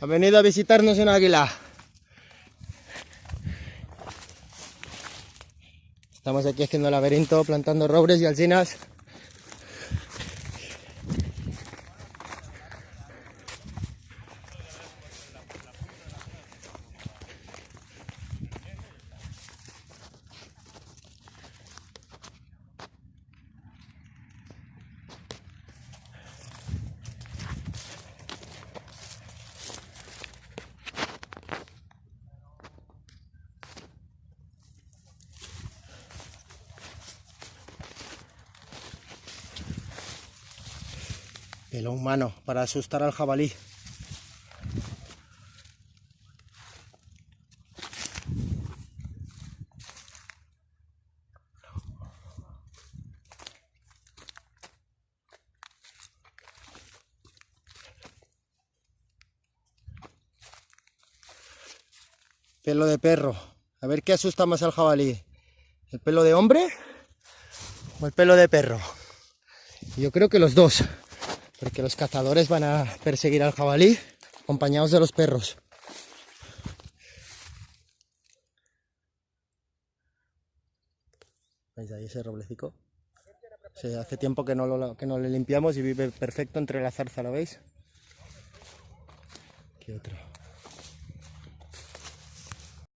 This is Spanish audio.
Ha venido a visitarnos un águila. Estamos aquí haciendo laberinto, plantando robles y alzinas. Pelo humano para asustar al jabalí. Pelo de perro. A ver qué asusta más al jabalí. ¿El pelo de hombre o el pelo de perro? Yo creo que los dos, porque los cazadores van a perseguir al jabalí acompañados de los perros. ¿Veis ahí ese roblecico? Sí, hace tiempo que no lo limpiamos y vive perfecto entre la zarza, ¿lo veis? ¿Qué otro?